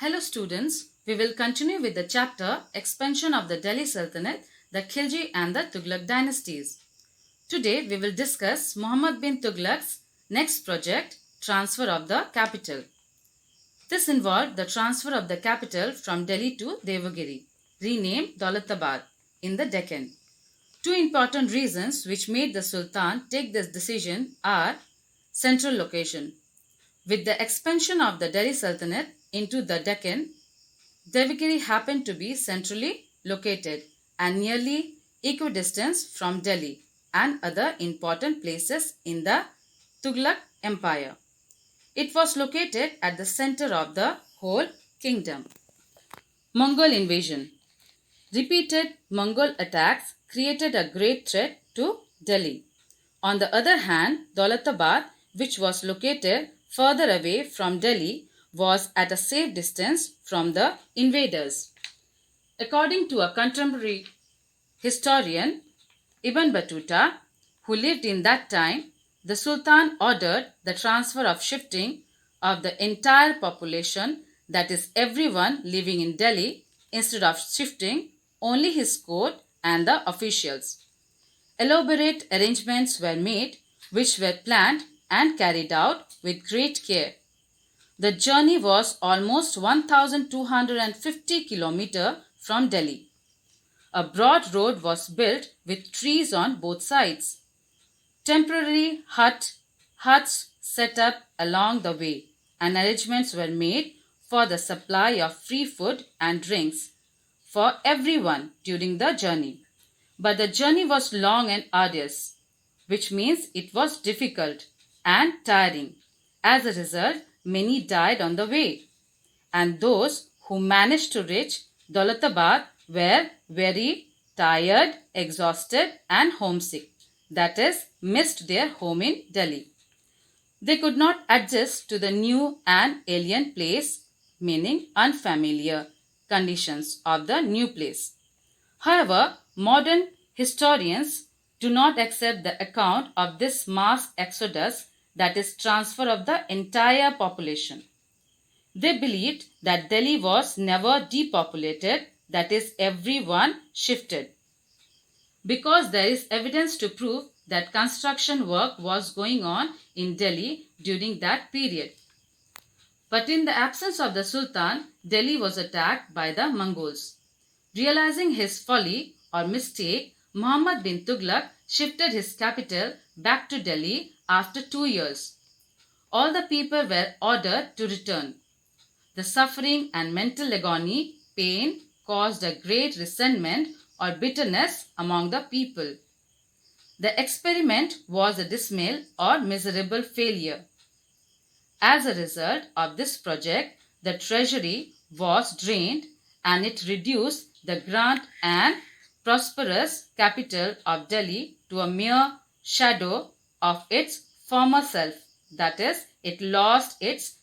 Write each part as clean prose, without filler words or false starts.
Hello students, we will continue with the chapter Expansion of the Delhi Sultanate, the Khilji and the Tughlaq dynasties. Today we will discuss Muhammad bin Tughlaq's next project, transfer of the capital. This involved the transfer of the capital from Delhi to Devagiri, renamed Daulatabad, in the Deccan. Two important reasons which made the Sultan take this decision are central location. With the expansion of the Delhi Sultanate into the Deccan, Devagiri happened to be centrally located and nearly equidistant from Delhi and other important places in the Tughlaq Empire. It was located at the center of the whole kingdom. Mongol invasion. Repeated Mongol attacks created a great threat to Delhi. On the other hand, Daulatabad, which was located further away from Delhi, was at a safe distance from the invaders. According to a contemporary historian, Ibn Battuta, who lived in that time, the Sultan ordered the transfer of shifting of the entire population, that is, everyone living in Delhi, instead of shifting only his court and the officials. Elaborate arrangements were made, which were planned and carried out with great care. The journey was almost 1250 kilometers from Delhi. A broad road was built with trees on both sides. Temporary huts set up along the way, and arrangements were made for the supply of free food and drinks for everyone during the journey. But the journey was long and arduous, which means it was difficult and tiring. As a result, many died on the way, and those who managed to reach Daulatabad were very tired, exhausted, and homesick. That is, missed their home in Delhi. They could not adjust to the new and alien place, meaning unfamiliar conditions of the new place. However, modern historians do not accept the account of this mass exodus, that is, transfer of the entire population. They believed that Delhi was never depopulated, that is, everyone shifted. Because there is evidence to prove that construction work was going on in Delhi during that period. But in the absence of the Sultan, Delhi was attacked by the Mongols. Realizing his folly or mistake, Muhammad bin Tughlaq shifted his capital back to Delhi after 2 years. All the people were ordered to return. The suffering and mental agony, pain, caused a great resentment or bitterness among the people. The experiment was a dismal or miserable failure. As a result of this project, the treasury was drained and it reduced the grand and prosperous capital of Delhi to a mere shadow of its former self. That is, it lost its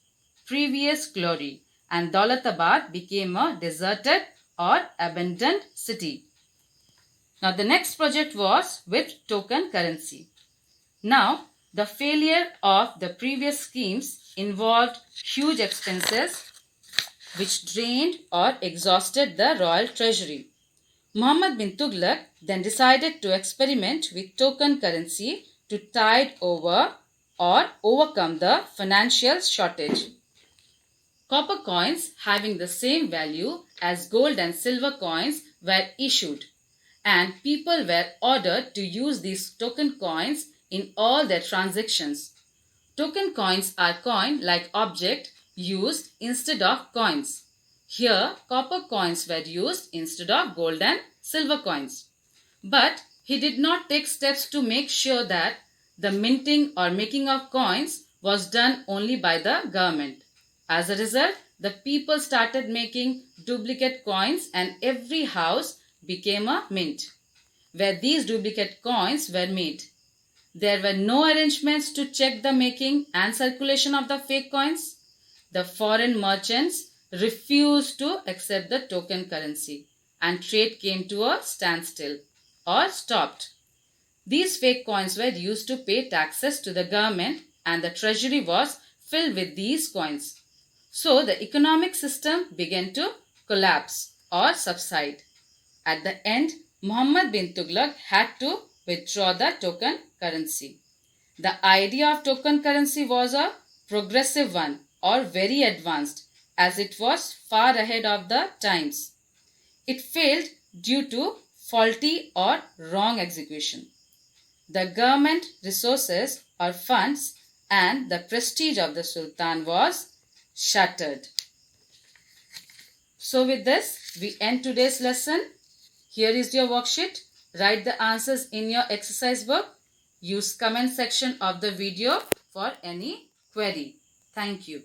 previous glory, and Daulatabad became a deserted or abandoned city. Now, the next project was with token currency. Now, the failure of the previous schemes involved huge expenses which drained or exhausted the royal treasury. Muhammad bin Tughlaq then decided to experiment with token currency to tide over or overcome the financial shortage. Copper coins having the same value as gold and silver coins were issued, and people were ordered to use these token coins in all their transactions. Token coins are coin-like object used instead of coins. Here, copper coins were used instead of gold and silver coins. But he did not take steps to make sure that the minting or making of coins was done only by the government. As a result, the people started making duplicate coins and every house became a mint where these duplicate coins were made. There were no arrangements to check the making and circulation of the fake coins. The foreign merchants refused to accept the token currency and trade came to a standstill or stopped. These fake coins were used to pay taxes to the government and the treasury was filled with these coins. So the economic system began to collapse or subside. At the end, Muhammad bin Tughlaq had to withdraw the token currency. The idea of token currency was a progressive one or very advanced, as it was far ahead of the times. It failed due to faulty or wrong execution. The government resources or funds and the prestige of the Sultan was shattered. So with this, we end today's lesson. Here is your worksheet. Write the answers in your exercise book. Use comment section of the video for any query. Thank you.